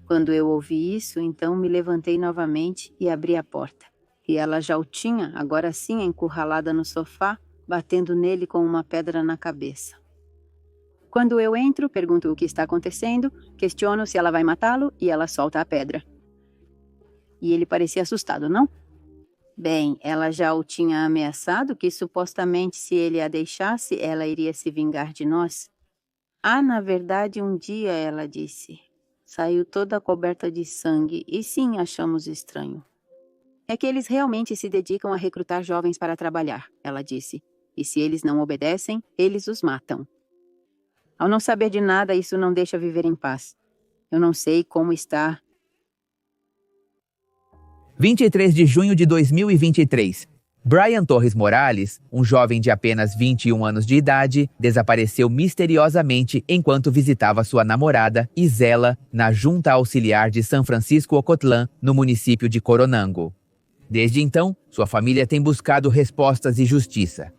Quando eu ouvi isso, então me levantei novamente e abri a porta. E ela já o tinha, agora sim, encurralada no sofá, batendo nele com uma pedra na cabeça. Quando eu entro, pergunto o que está acontecendo, questiono se ela vai matá-lo e ela solta a pedra. E ele parecia assustado, não? Bem, ela já o tinha ameaçado que supostamente se ele a deixasse, ela iria se vingar de nós. Ah, na verdade, um dia, ela disse, saiu toda coberta de sangue e sim, achamos estranho. É que eles realmente se dedicam a recrutar jovens para trabalhar, ela disse. E se eles não obedecem, eles os matam. Ao não saber de nada, isso não deixa viver em paz. Eu não sei como está. 23 de junho de 2023. Brian Torres Morales, um jovem de apenas 21 anos de idade, desapareceu misteriosamente enquanto visitava sua namorada, Isela, na Junta Auxiliar de São Francisco Ocotlán, no município de Coronango. Desde então, sua família tem buscado respostas e justiça.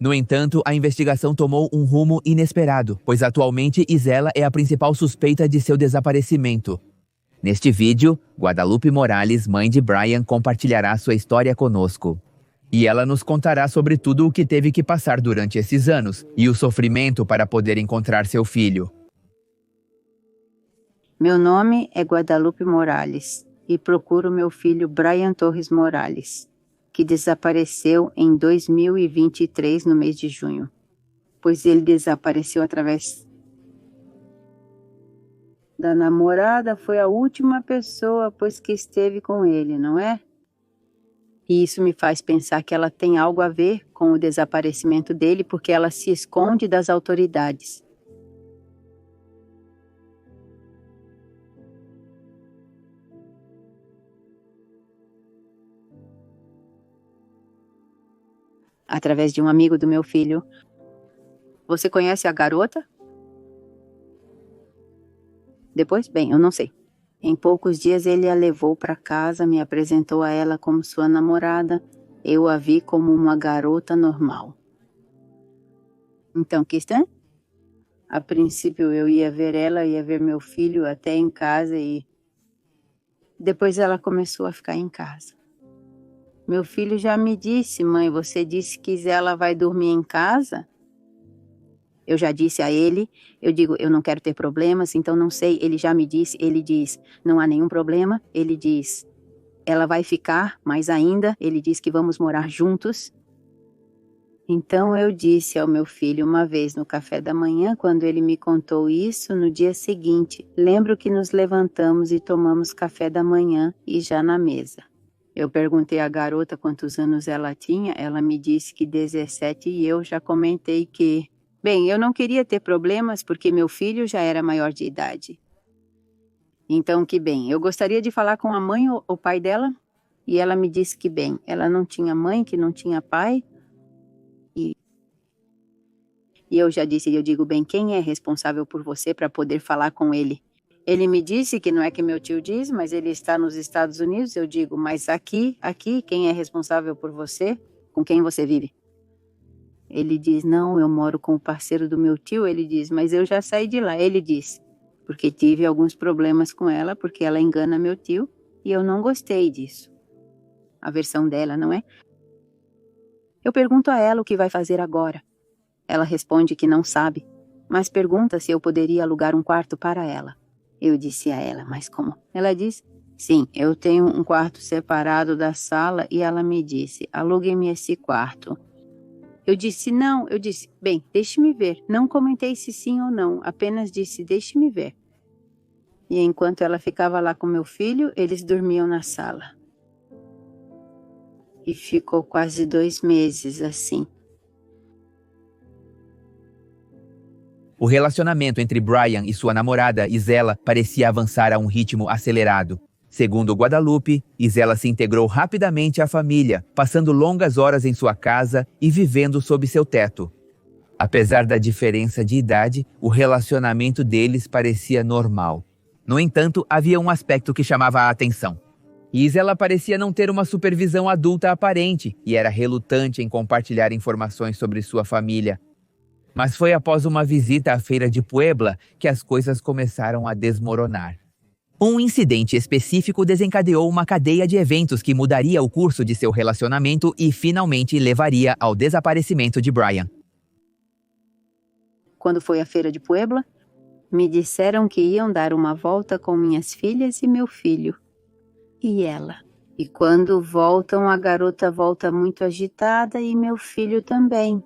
No entanto, a investigação tomou um rumo inesperado, pois atualmente Isela é a principal suspeita de seu desaparecimento. Neste vídeo, Guadalupe Morales, mãe de Brian, compartilhará sua história conosco. E ela nos contará sobre tudo o que teve que passar durante esses anos e o sofrimento para poder encontrar seu filho. Meu nome é Guadalupe Morales e procuro meu filho Brian Torres Morales, que desapareceu em 2023 no mês de junho, pois ele desapareceu através da namorada, foi a última pessoa pois que esteve com ele, não é? E isso me faz pensar que ela tem algo a ver com o desaparecimento dele porque ela se esconde das autoridades. Através de um amigo do meu filho. Você conhece a garota? Depois? Bem, eu não sei. Em poucos dias ele a levou para casa, me apresentou a ela como sua namorada. Eu a vi como uma garota normal. Então, Kirsten? A princípio eu ia ver ela, ia ver meu filho até em casa e... Depois ela começou a ficar em casa. Meu filho já me disse, mãe, você disse que ela vai dormir em casa? Eu já disse a ele, eu digo, eu não quero ter problemas, então não sei, ele já me disse, ele diz, não há nenhum problema, ele diz, ela vai ficar, mais ainda, ele diz que vamos morar juntos. Então eu disse ao meu filho uma vez no café da manhã, quando ele me contou isso, no dia seguinte, lembro que nos levantamos e tomamos café da manhã e já na mesa. Eu perguntei à garota quantos anos ela tinha, ela me disse que 17 e eu já comentei que... Bem, eu não queria ter problemas porque meu filho já era maior de idade. Então, que bem, eu gostaria de falar com a mãe ou o pai dela? E ela me disse que bem, ela não tinha mãe, que não tinha pai. E eu já disse, eu digo, bem, quem é responsável por você para poder falar com ele? Ele me disse que não é que meu tio diz, mas ele está nos Estados Unidos. Eu digo, mas aqui, quem é responsável por você? Com quem você vive? Ele diz, não, eu moro com o parceiro do meu tio. Ele diz, mas eu já saí de lá. Ele diz, porque tive alguns problemas com ela, porque ela engana meu tio, e eu não gostei disso. A versão dela, não é? Eu pergunto a ela o que vai fazer agora. Ela responde que não sabe, mas pergunta se eu poderia alugar um quarto para ela. Eu disse a ela, mas como? Ela diz, sim, eu tenho um quarto separado da sala, e ela me disse, alugue-me esse quarto. Eu disse, não, bem, deixe-me ver. Não comentei se sim ou não, apenas disse, deixe-me ver. E enquanto ela ficava lá com meu filho, eles dormiam na sala. E ficou quase 2 meses assim. O relacionamento entre Brian e sua namorada, Isela, parecia avançar a um ritmo acelerado. Segundo Guadalupe, Isela se integrou rapidamente à família, passando longas horas em sua casa e vivendo sob seu teto. Apesar da diferença de idade, o relacionamento deles parecia normal. No entanto, havia um aspecto que chamava a atenção. Isela parecia não ter uma supervisão adulta aparente e era relutante em compartilhar informações sobre sua família. Mas foi após uma visita à feira de Puebla que as coisas começaram a desmoronar. Um incidente específico desencadeou uma cadeia de eventos que mudaria o curso de seu relacionamento e finalmente levaria ao desaparecimento de Brian. Quando foi a feira de Puebla, me disseram que iam dar uma volta com minhas filhas e meu filho. E ela. E quando voltam, a garota volta muito agitada e meu filho também.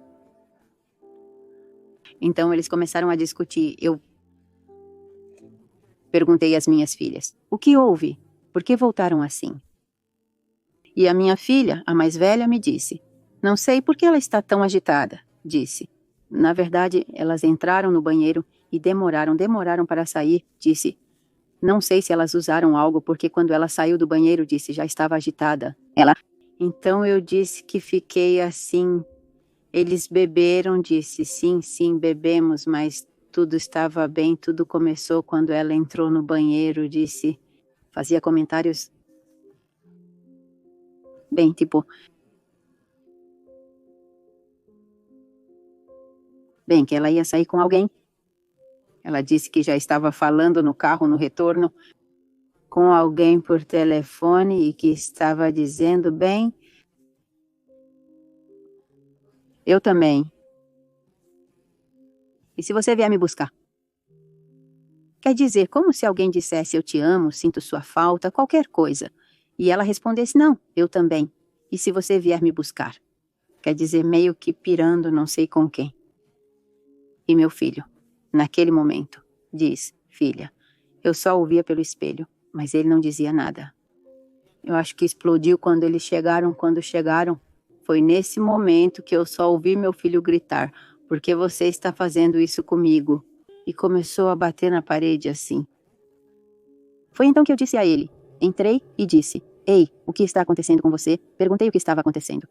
Então eles começaram a discutir. Eu perguntei às minhas filhas: o que houve? Por que voltaram assim? E a minha filha, a mais velha, me disse: não sei por que ela está tão agitada, disse. Na verdade, elas entraram no banheiro e demoraram para sair, disse. Não sei se elas usaram algo, porque quando ela saiu do banheiro, disse, já estava agitada. Então eu disse que fiquei assim. Eles beberam, disse, sim, bebemos, mas tudo estava bem, tudo começou quando ela entrou no banheiro, disse, fazia comentários, bem, tipo, bem, que ela ia sair com alguém. Ela disse que já estava falando no carro, no retorno, com alguém por telefone e que estava dizendo, bem, eu também. E se você vier me buscar? Quer dizer, como se alguém dissesse eu te amo, sinto sua falta, qualquer coisa. E ela respondesse, não, eu também. E se você vier me buscar? Quer dizer, meio que pirando não sei com quem. E meu filho, naquele momento, diz, filha, eu só ouvia pelo espelho, mas ele não dizia nada. Eu acho que explodiu quando eles chegaram, Foi nesse momento que eu só ouvi meu filho gritar, por que você está fazendo isso comigo? E começou a bater na parede assim. Foi então que eu disse a ele. Entrei e disse, ei, o que está acontecendo com você? Perguntei o que estava acontecendo.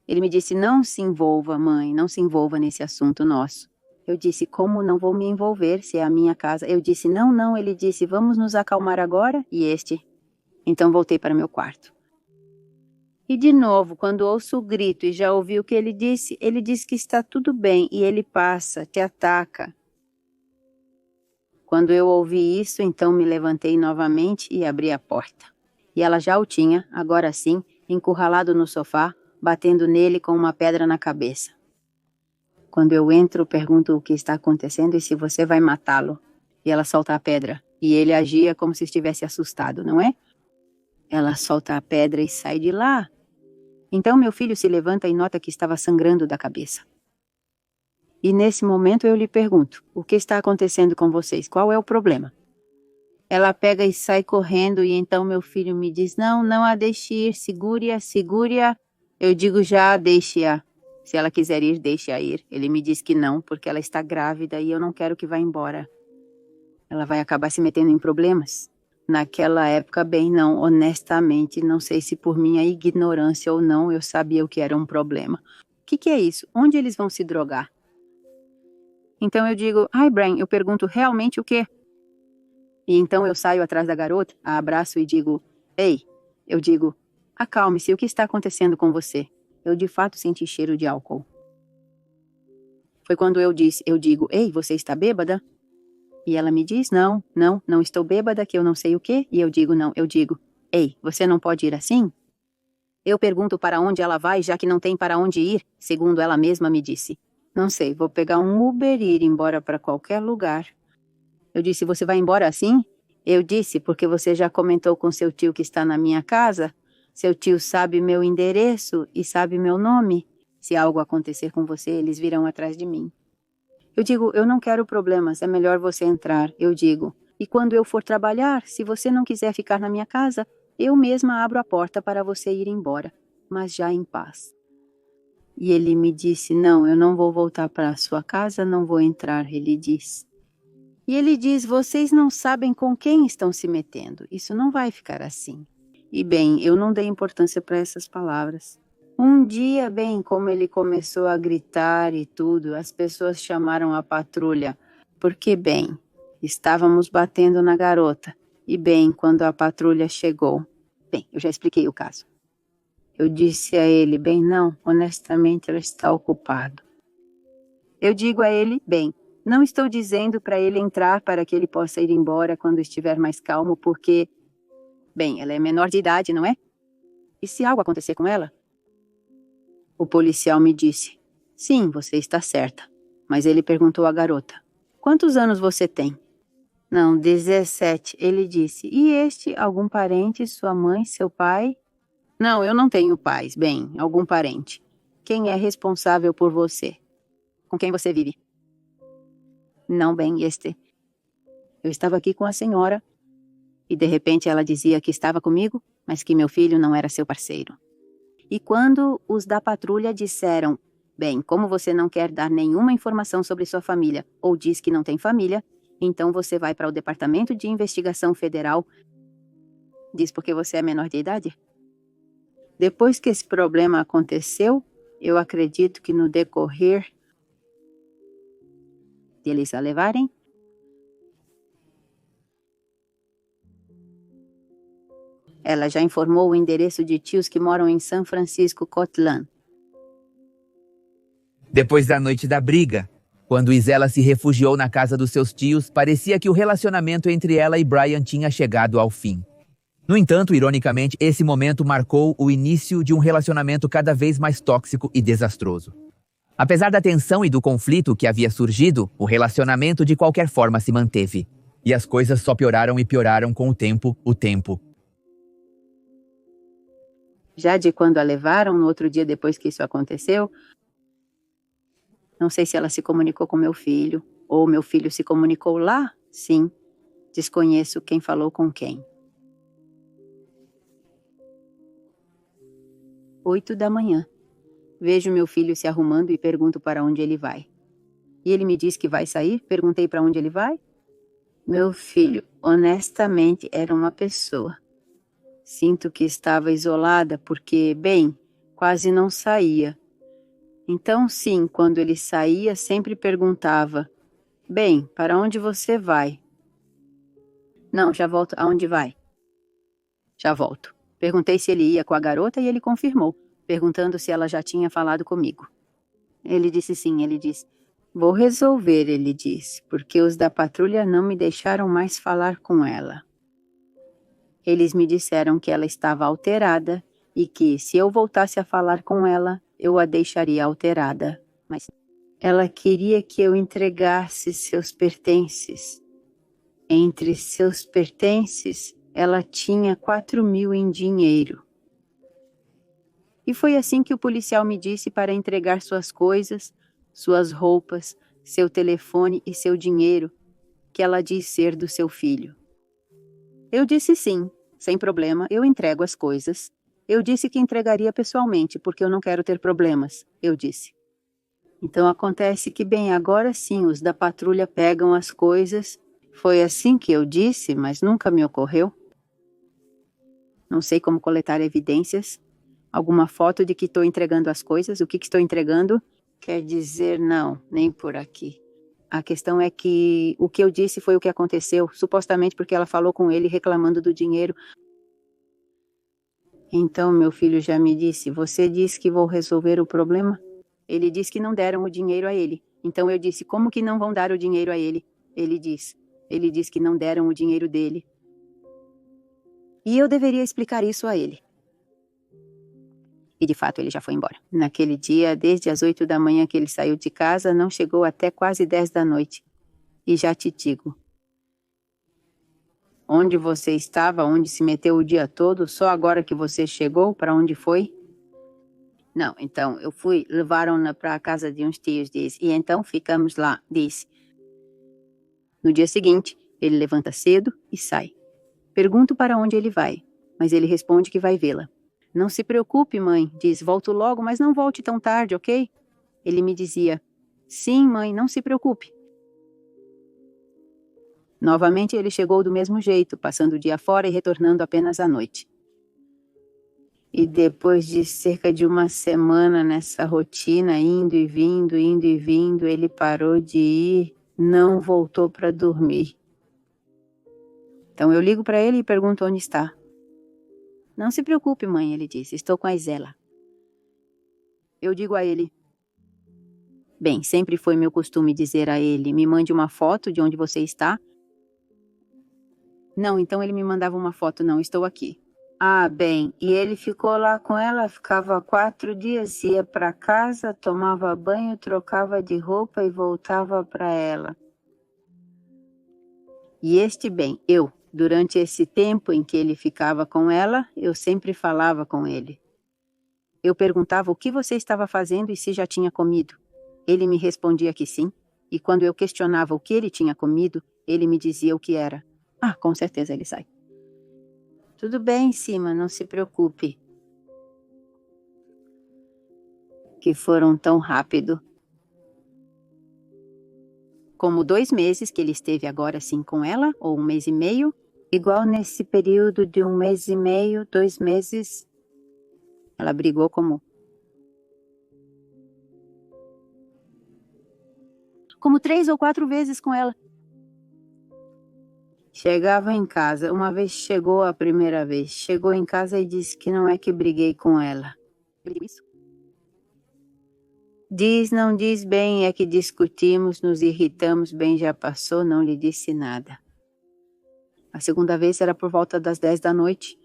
Ele me disse, não se envolva, mãe, não se envolva nesse assunto nosso. Eu disse, como não vou me envolver se é a minha casa? Eu disse, não, ele disse, vamos nos acalmar agora? Então voltei para meu quarto. E de novo, quando ouço o grito e já ouvi o que ele disse que está tudo bem e ele passa, te ataca. Quando eu ouvi isso, então me levantei novamente e abri a porta. E ela já o tinha, agora sim, encurralado no sofá, batendo nele com uma pedra na cabeça. Quando eu entro, pergunto o que está acontecendo e se você vai matá-lo. E ela solta a pedra. E ele agia como se estivesse assustado, não é? Ela solta a pedra e sai de lá. Então meu filho se levanta e nota que estava sangrando da cabeça. E nesse momento eu lhe pergunto, o que está acontecendo com vocês? Qual é o problema? Ela pega e sai correndo e então meu filho me diz, não a deixe ir, segure-a. Eu digo já, deixe-a. Se ela quiser ir, deixe-a ir. Ele me diz que não, porque ela está grávida e eu não quero que vá embora. Ela vai acabar se metendo em problemas. Naquela época, bem, não, honestamente, não sei se por minha ignorância ou não, eu sabia o que era um problema. O que é isso? Onde eles vão se drogar? Então eu digo, ai, Brian, eu pergunto realmente o quê? E então eu saio atrás da garota, a abraço e digo, ei, eu digo, acalme-se, o que está acontecendo com você? Eu de fato senti cheiro de álcool. Foi quando eu digo, ei, você está bêbada? E ela me diz, não estou bêbada, que eu não sei o quê. E eu digo, não, ei, você não pode ir assim? Eu pergunto para onde ela vai, já que não tem para onde ir, segundo ela mesma me disse. Não sei, vou pegar um Uber e ir embora para qualquer lugar. Eu disse, você vai embora assim? Eu disse, porque você já comentou com seu tio que está na minha casa? Seu tio sabe meu endereço e sabe meu nome. Se algo acontecer com você, eles virão atrás de mim. Eu digo, eu não quero problemas, é melhor você entrar, eu digo. E quando eu for trabalhar, se você não quiser ficar na minha casa, eu mesma abro a porta para você ir embora, mas já em paz. E ele me disse, não, eu não vou voltar para a sua casa, não vou entrar, ele diz. E ele diz, vocês não sabem com quem estão se metendo, isso não vai ficar assim. E bem, eu não dei importância para essas palavras. Um dia, bem, como ele começou a gritar e tudo, as pessoas chamaram a patrulha, porque, bem, estávamos batendo na garota. E, bem, quando a patrulha chegou, bem, eu já expliquei o caso. Eu disse a ele, bem, não, honestamente, ela está ocupado. Eu digo a ele, bem, Não estou dizendo para ele entrar para que ele possa ir embora quando estiver mais calmo, porque, bem, ela é menor de idade, não é? E se algo acontecer com ela? O policial me disse: sim, você está certa. Mas ele perguntou à garota: quantos anos você tem? Não, 17, ele disse. E este, algum parente, sua mãe, seu pai? Não, eu não tenho pais. Bem, algum parente. Quem é responsável por você? Com quem você vive? Não, bem, este. Eu estava aqui com a senhora e de repente ela dizia que estava comigo, mas que meu filho não era seu parceiro. E quando os da patrulha disseram: bem, como você não quer dar nenhuma informação sobre sua família ou diz que não tem família, então você vai para o Departamento de Investigação Federal. Diz porque você é menor de idade? Depois que esse problema aconteceu, eu acredito que no decorrer de eles a levarem, ela já informou o endereço de tios que moram em São Francisco, Cortland. Depois da noite da briga, quando Isela se refugiou na casa dos seus tios, parecia que o relacionamento entre ela e Brian tinha chegado ao fim. No entanto, ironicamente, esse momento marcou o início de um relacionamento cada vez mais tóxico e desastroso. Apesar da tensão e do conflito que havia surgido, o relacionamento de qualquer forma se manteve. E as coisas só pioraram e pioraram com o tempo. Já de quando a levaram, no outro dia depois que isso aconteceu, não sei se ela se comunicou com meu filho, ou meu filho se comunicou lá, sim. Desconheço quem falou com quem. 8 da manhã. Vejo meu filho se arrumando e pergunto para onde ele vai. E ele me diz que vai sair? Perguntei para onde ele vai. Meu filho, honestamente, era uma pessoa. Sinto que estava isolada porque, bem, quase não saía. Então, sim, quando ele saía, sempre perguntava: bem, para onde você vai? Não, já volto. Aonde vai? Já volto. Perguntei se ele ia com a garota e ele confirmou, perguntando se ela já tinha falado comigo. Ele disse sim, ele disse. Vou resolver, ele disse, porque os da patrulha não me deixaram mais falar com ela. Eles me disseram que ela estava alterada e que, se eu voltasse a falar com ela, eu a deixaria alterada. Mas ela queria que eu entregasse seus pertences. Entre seus pertences, ela tinha 4.000 em dinheiro. E foi assim que o policial me disse para entregar suas coisas, suas roupas, seu telefone e seu dinheiro, que ela diz ser do seu filho. Eu disse sim, sem problema, eu entrego as coisas. Eu disse que entregaria pessoalmente, porque eu não quero ter problemas, eu disse. Então acontece que, bem, agora sim, os da patrulha pegam as coisas. Foi assim que eu disse, mas nunca me ocorreu. Não sei como coletar evidências. Alguma foto de que estou entregando as coisas. O que estou entregando? Quer dizer, não, nem por aqui. A questão é que o que eu disse foi o que aconteceu, supostamente porque ela falou com ele reclamando do dinheiro. Então, meu filho já me disse, você disse que vou resolver o problema? Ele disse que não deram o dinheiro a ele. Então eu disse, como que não vão dar o dinheiro a ele? Ele disse que não deram o dinheiro dele. E eu deveria explicar isso a ele. E de fato ele já foi embora. Naquele dia, desde as 8 da manhã que ele saiu de casa, não chegou até quase 10 da noite. E já te digo. Onde você estava, onde se meteu o dia todo, só agora que você chegou, para onde foi? Não, então, eu fui, levaram-na para a casa de uns tios, disse, e então ficamos lá, disse. No dia seguinte, ele levanta cedo e sai. Pergunto para onde ele vai, mas ele responde que vai vê-la. Não se preocupe, mãe, diz, volto logo, mas não volte tão tarde, ok? Ele me dizia, sim, mãe, não se preocupe. Novamente ele chegou do mesmo jeito, passando o dia fora e retornando apenas à noite. E depois de cerca de uma semana nessa rotina, indo e vindo, ele parou de ir, não voltou para dormir. Então eu ligo para ele e pergunto onde está. Não se preocupe, mãe, ele disse, estou com a Isela. Eu digo a ele, Bem, sempre foi meu costume dizer a ele, me mande uma foto de onde você está. Não, então ele me mandava uma foto, não, estou aqui. Ah, bem, e ele ficou lá com ela, ficava 4 dias, ia para casa, tomava banho, trocava de roupa e voltava para ela. E durante esse tempo em que ele ficava com ela, eu sempre falava com ele. Eu perguntava o que você estava fazendo e se já tinha comido. Ele me respondia que sim, e quando eu questionava o que ele tinha comido, ele me dizia o que era. Ah, com certeza ele sai. Tudo bem, Sima, não se preocupe. Que foram tão rápido. Como 2 meses que ele esteve agora sim com ela, ou 1 mês e meio, igual nesse período de 1 mês e meio, 2 meses, ela brigou como 3 ou 4 vezes com ela. Chegava em casa, uma vez chegou a primeira vez, chegou em casa e disse que não é que briguei com ela. Isso? Diz, não diz bem, é que discutimos, nos irritamos, bem já passou, não lhe disse nada. A segunda vez era por volta das 10 da noite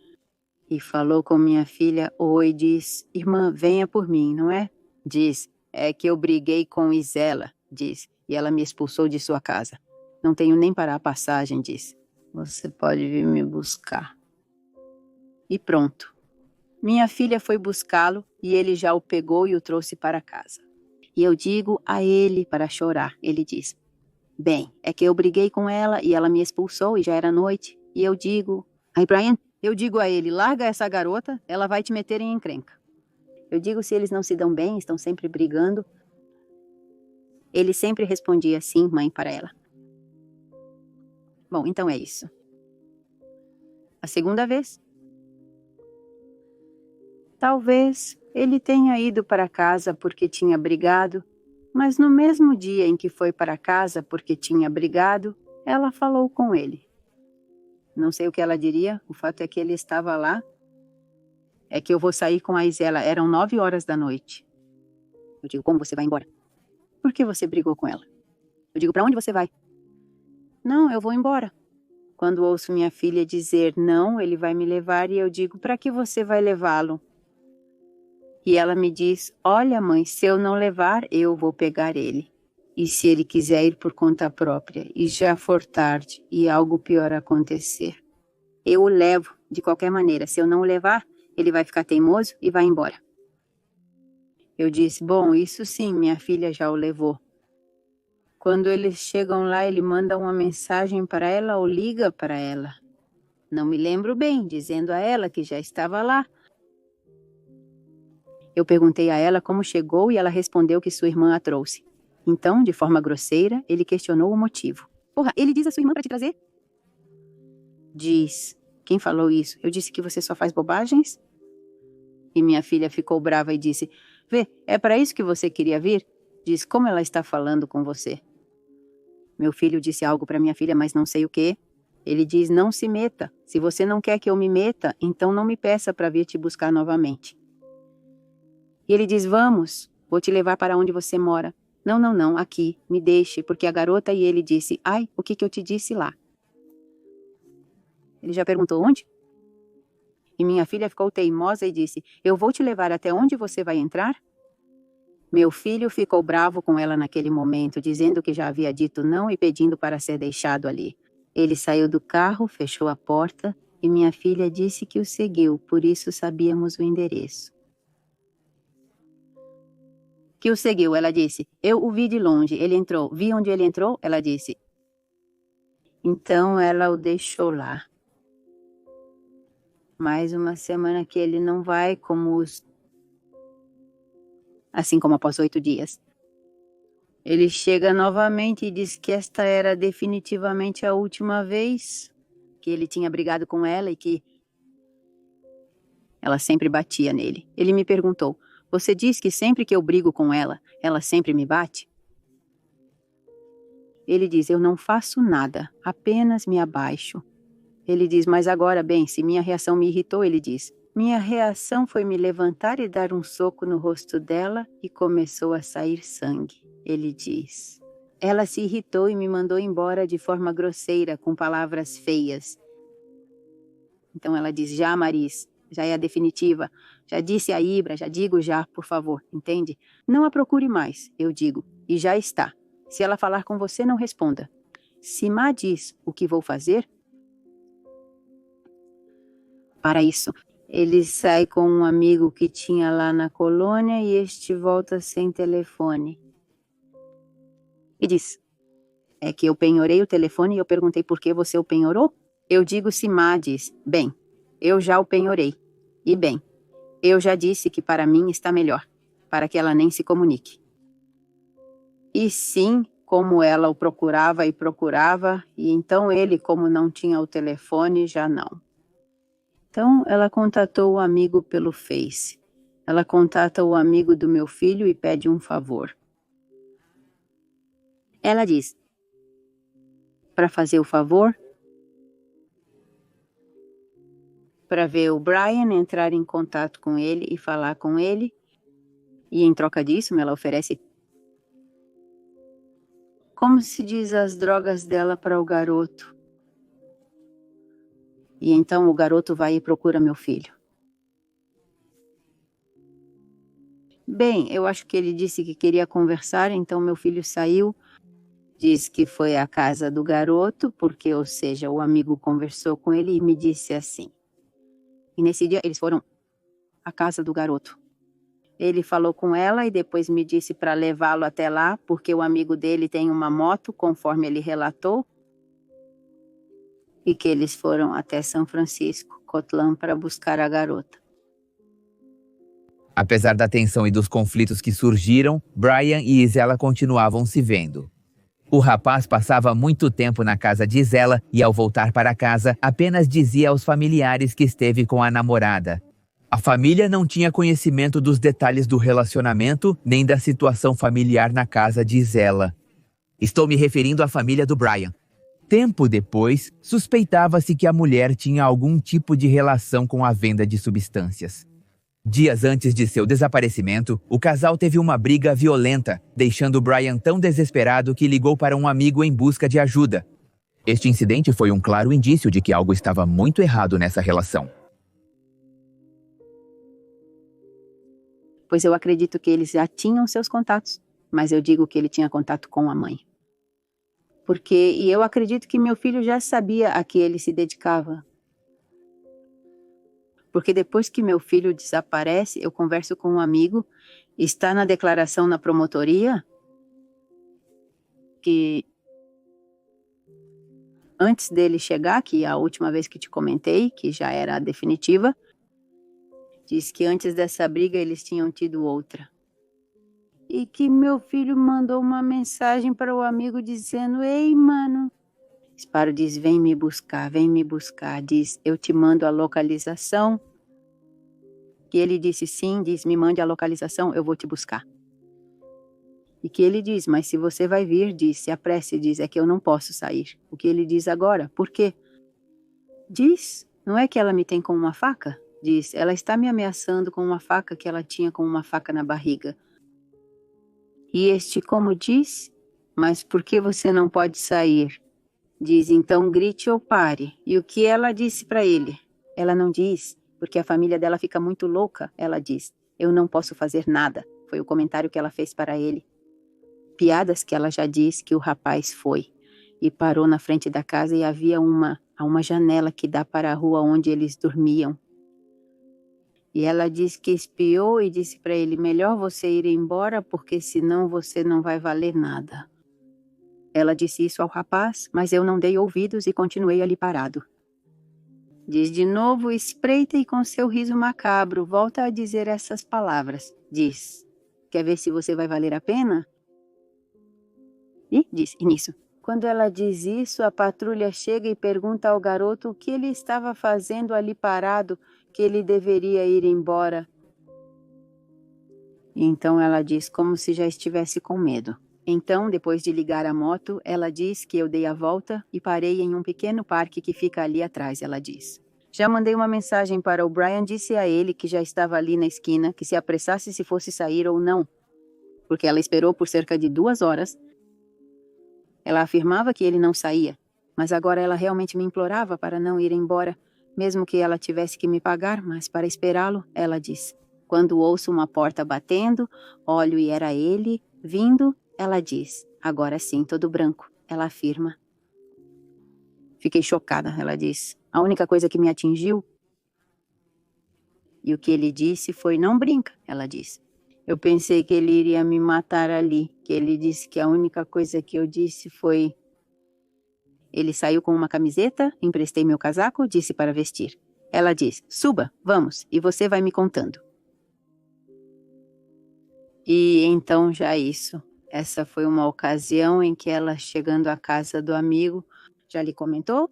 e falou com minha filha, oi, diz, irmã, venha por mim, não é? Diz, é que eu briguei com Isela, diz, e ela me expulsou de sua casa. Não tenho nem para a passagem, diz. Você pode vir me buscar. E pronto. Minha filha foi buscá-lo e ele já o pegou e o trouxe para casa. E eu digo a ele para chorar. Ele diz, bem, é que eu briguei com ela e ela me expulsou e já era noite. E eu digo, aí Brian, eu digo a ele, larga essa garota, ela vai te meter em encrenca. Eu digo se eles não se dão bem, estão sempre brigando. Ele sempre respondia sim, mãe, para ela. Bom, então é isso. A segunda vez? Talvez ele tenha ido para casa porque tinha brigado, mas no mesmo dia em que foi para casa porque tinha brigado, ela falou com ele. Não sei o que ela diria, o fato é que ele estava lá. É que eu vou sair com a Isela, eram 9 horas da noite. Eu digo, como você vai embora? Por que você brigou com ela? Eu digo, para onde você vai? Não, eu vou embora. Quando ouço minha filha dizer não, ele vai me levar e eu digo, para que você vai levá-lo? E ela me diz, olha mãe, se eu não levar, eu vou pegar ele. E se ele quiser ir por conta própria, e já for tarde, e algo pior acontecer, eu o levo de qualquer maneira. Se eu não o levar, ele vai ficar teimoso e vai embora. Eu disse, bom, isso sim, minha filha já o levou. Quando eles chegam lá, ele manda uma mensagem para ela ou liga para ela. Não me lembro bem, dizendo a ela que já estava lá. Eu perguntei a ela como chegou e ela respondeu que sua irmã a trouxe. Então, de forma grosseira, ele questionou o motivo. Porra, ele diz a sua irmã para te trazer? Diz. Quem falou isso? Eu disse que você só faz bobagens? E minha filha ficou brava e disse, vê, é para isso que você queria vir? Diz, como ela está falando com você? Meu filho disse algo para minha filha, mas não sei o quê. Ele diz, não se meta. Se você não quer que eu me meta, então não me peça para vir te buscar novamente. E ele diz, vamos, vou te levar para onde você mora. Não, não, não, aqui, me deixe, porque a garota e ele disse, ai, o que eu te disse lá? Ele já perguntou onde? E minha filha ficou teimosa e disse, eu vou te levar até onde você vai entrar? Meu filho ficou bravo com ela naquele momento, dizendo que já havia dito não e pedindo para ser deixado ali. Ele saiu do carro, fechou a porta e minha filha disse que o seguiu, por isso sabíamos o endereço. Que o seguiu, ela disse. Eu o vi de longe, ele entrou. Vi onde ele entrou? Ela disse. Então ela o deixou lá. Mais uma semana que ele não vai, assim como após 8 dias. Ele chega novamente e diz que esta era definitivamente a última vez que ele tinha brigado com ela e que ela sempre batia nele. Ele me perguntou, você diz que sempre que eu brigo com ela, ela sempre me bate? Ele diz, eu não faço nada, apenas me abaixo. Ele diz, mas agora, bem, se minha reação me irritou, ele diz, minha reação foi me levantar e dar um soco no rosto dela e começou a sair sangue. Ele diz. Ela se irritou e me mandou embora de forma grosseira, com palavras feias. Então ela diz, já, Maris, já é a definitiva. Já disse a Ibra, já digo já, por favor, entende? Não a procure mais, eu digo, e já está. Se ela falar com você, não responda. Se Má diz o que vou fazer, para isso, ele sai com um amigo que tinha lá na colônia e este volta sem telefone. E diz, é que eu penhorei o telefone e eu perguntei por que você o penhorou? Eu digo se Má diz, bem, eu já o penhorei. E bem, eu já disse que para mim está melhor, para que ela nem se comunique. E sim, como ela o procurava e então ele, como não tinha o telefone, já não. Então ela contatou o amigo pelo Face. Ela contata o amigo do meu filho e pede um favor. Ela diz, para fazer o favor, para ver o Brian, entrar em contato com ele e falar com ele. E em troca disso, ela oferece, como se diz, as drogas dela para o garoto. E então o garoto vai e procura meu filho. Bem, eu acho que ele disse que queria conversar, então meu filho saiu. Diz que foi à casa do garoto, porque, ou seja, o amigo conversou com ele e me disse assim. E nesse dia eles foram à casa do garoto. Ele falou com ela e depois me disse para levá-lo até lá, porque o amigo dele tem uma moto, conforme ele relatou, e que eles foram até São Francisco, Cotlã, para buscar a garota. Apesar da tensão e dos conflitos que surgiram, Brian e Isela continuavam se vendo. O rapaz passava muito tempo na casa de Isela e, ao voltar para casa, apenas dizia aos familiares que esteve com a namorada. A família não tinha conhecimento dos detalhes do relacionamento nem da situação familiar na casa de Isela. Estou me referindo à família do Brian. Tempo depois, suspeitava-se que a mulher tinha algum tipo de relação com a venda de substâncias. Dias antes de seu desaparecimento, o casal teve uma briga violenta, deixando Brian tão desesperado que ligou para um amigo em busca de ajuda. Este incidente foi um claro indício de que algo estava muito errado nessa relação. Pois eu acredito que eles já tinham seus contatos, mas eu digo que ele tinha contato com a mãe. E eu acredito que meu filho já sabia a que ele se dedicava. Porque depois que meu filho desaparece, eu converso com um amigo, está na declaração na promotoria, que antes dele chegar, que é a última vez que te comentei, que já era a definitiva, diz que antes dessa briga eles tinham tido outra. E que meu filho mandou uma mensagem para o amigo dizendo, ei, mano. Sparo diz, vem me buscar, diz, eu te mando a localização. Que ele disse sim, diz, me mande a localização, eu vou te buscar. E que ele diz, mas se você vai vir, diz, se apresse, diz, é que eu não posso sair. O que ele diz agora, por quê? Diz, não é que ela me tem com uma faca? Diz, ela está me ameaçando com uma faca que ela tinha com uma faca na barriga. E este como diz, mas por que você não pode sair? Diz, então grite ou pare. E o que ela disse para ele? Ela não diz, porque a família dela fica muito louca. Ela diz, eu não posso fazer nada. Foi o comentário que ela fez para ele. Piadas que ela já disse que o rapaz foi. E parou na frente da casa e havia uma janela que dá para a rua onde eles dormiam. E ela disse que espiou e disse para ele, melhor você ir embora, porque senão você não vai valer nada. Ela disse isso ao rapaz, mas eu não dei ouvidos e continuei ali parado. Diz de novo, espreita e com seu riso macabro, volta a dizer essas palavras. Diz, quer ver se você vai valer a pena? E diz, e nisso. Quando ela diz isso, a patrulha chega e pergunta ao garoto o que ele estava fazendo ali parado, que ele deveria ir embora. E então ela diz como se já estivesse com medo. Então, depois de ligar a moto, ela diz que eu dei a volta e parei em um pequeno parque que fica ali atrás, ela diz. Já mandei uma mensagem para o Brian, disse a ele que já estava ali na esquina, que se apressasse se fosse sair ou não. porque ela esperou por cerca de 2 horas. Ela afirmava que ele não saía, mas agora ela realmente me implorava para não ir embora, mesmo que ela tivesse que me pagar, mas para esperá-lo, ela diz. Quando ouço uma porta batendo, olho e era ele, vindo, ela diz. Agora sim, todo branco, ela afirma. Fiquei chocada, ela diz. A única coisa que me atingiu e o que ele disse foi, não brinca, ela disse. Eu pensei que ele iria me matar ali, que ele disse que a única coisa que eu disse foi... Ele saiu com uma camiseta, emprestei meu casaco, disse para vestir. Ela diz, suba, vamos, e você vai me contando. E então já isso. Essa foi uma ocasião em que ela, chegando à casa do amigo, já lhe comentou?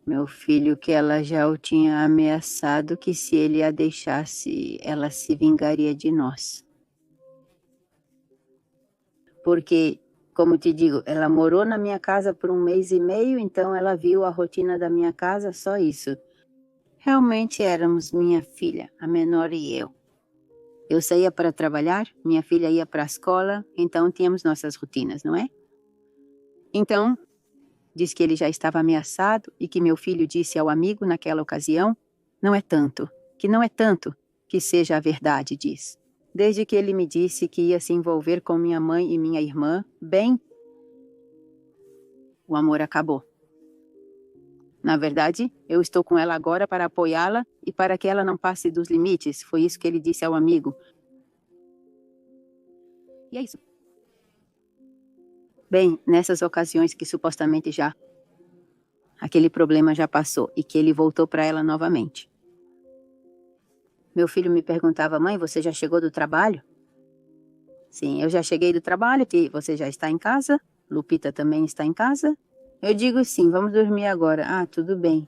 Meu filho, que ela já o tinha ameaçado que se ele a deixasse, ela se vingaria de nós. Porque, como te digo, ela morou na minha casa por 1 mês e meio, então ela viu a rotina da minha casa, só isso. Realmente éramos minha filha, a menor e eu. Eu saía para trabalhar, minha filha ia para a escola, então tínhamos nossas rotinas, não é? Então, diz que ele já estava ameaçado e que meu filho disse ao amigo naquela ocasião, não é tanto, que seja a verdade, diz. Desde que ele me disse que ia se envolver com minha mãe e minha irmã, bem, o amor acabou. Na verdade, eu estou com ela agora para apoiá-la e para que ela não passe dos limites, foi isso que ele disse ao amigo. E é isso. Bem, nessas ocasiões que supostamente já aquele problema já passou e que ele voltou para ela novamente. Meu filho me perguntava, mãe, você já chegou do trabalho? Sim, eu já cheguei do trabalho, que você já está em casa? Lupita também está em casa? Eu digo sim, vamos dormir agora. Ah, tudo bem.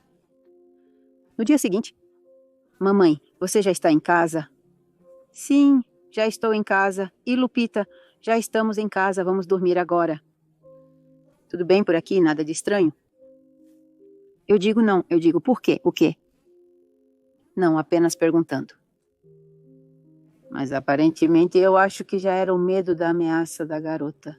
No dia seguinte, mamãe, você já está em casa? Sim, já estou em casa. E Lupita, já estamos em casa, vamos dormir agora. Tudo bem por aqui, nada de estranho? Eu digo não, eu digo por quê? O quê? Não, apenas perguntando. Mas aparentemente eu acho que já era o medo da ameaça da garota.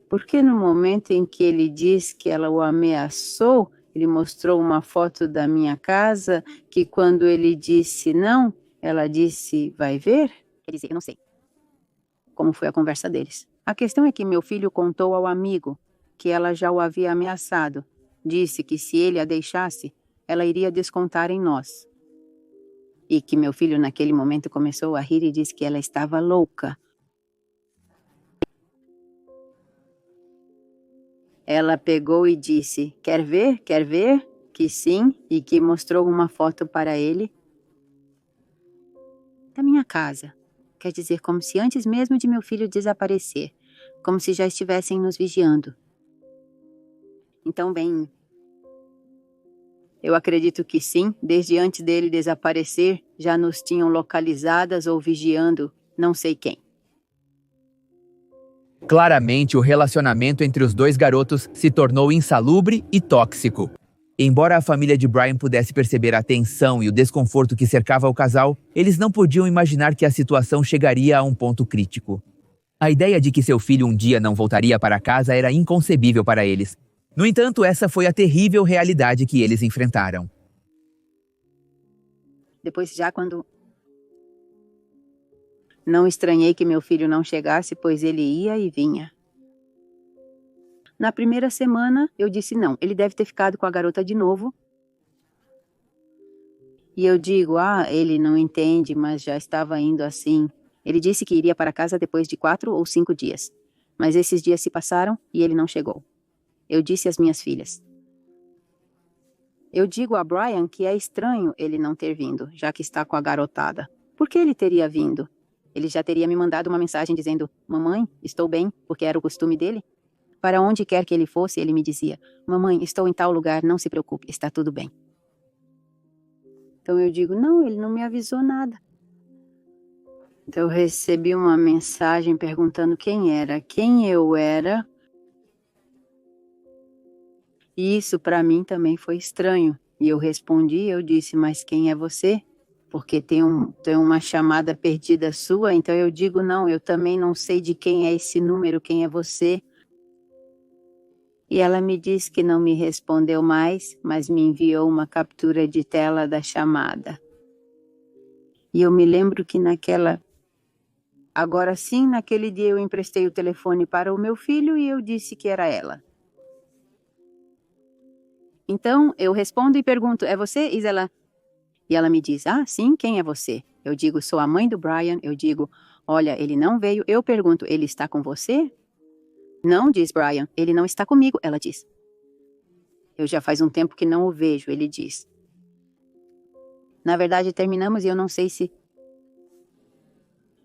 Porque no momento em que ele diz que ela o ameaçou, ele mostrou uma foto da minha casa, que quando ele disse não, ela disse, vai ver? Quer dizer, eu não sei como foi a conversa deles. A questão é que meu filho contou ao amigo que ela já o havia ameaçado. Disse que se ele a deixasse, ela iria descontar em nós. E que meu filho naquele momento começou a rir e disse que ela estava louca. Ela pegou e disse, quer ver? Quer ver? Que sim, e que mostrou uma foto para ele da minha casa. Quer dizer, como se antes mesmo de meu filho desaparecer, como se já estivessem nos vigiando. Então, bem, eu acredito que sim, desde antes dele desaparecer, já nos tinham localizadas ou vigiando, não sei quem. Claramente, o relacionamento entre os dois garotos se tornou insalubre e tóxico. Embora a família de Brian pudesse perceber a tensão e o desconforto que cercava o casal, eles não podiam imaginar que a situação chegaria a um ponto crítico. A ideia de que seu filho um dia não voltaria para casa era inconcebível para eles. No entanto, essa foi a terrível realidade que eles enfrentaram. Depois, já quando... Não estranhei que meu filho não chegasse, pois ele ia e vinha. Na primeira semana, eu disse não, ele deve ter ficado com a garota de novo. E eu digo, ele não entende, mas já estava indo assim. Ele disse que iria para casa depois de 4 ou 5 dias. Mas esses dias se passaram e ele não chegou. Eu disse às minhas filhas. Eu digo a Brian que é estranho ele não ter vindo, já que está com a garotada. Por que ele teria vindo? Ele já teria me mandado uma mensagem dizendo, mamãe, estou bem, porque era o costume dele. Para onde quer que ele fosse, ele me dizia, mamãe, estou em tal lugar, não se preocupe, está tudo bem. Então eu digo, não, ele não me avisou nada. Então eu recebi uma mensagem perguntando quem eu era. E isso para mim também foi estranho. E eu respondi, eu disse, mas quem é você? porque tem uma chamada perdida sua. Então eu digo, não, eu também não sei de quem é esse número, quem é você. E ela me disse que não me respondeu mais, mas me enviou uma captura de tela da chamada. E eu me lembro que agora sim, naquele dia eu emprestei o telefone para o meu filho e eu disse que era ela. Então eu respondo e pergunto, é você, Isela? E ela me diz, ah, sim, quem é você? Eu digo, sou a mãe do Brian. Eu digo, olha, ele não veio. Eu pergunto, ele está com você? Não, diz Brian, ele não está comigo, ela diz. Eu já faz um tempo que não o vejo, ele diz. Na verdade, terminamos e eu não sei se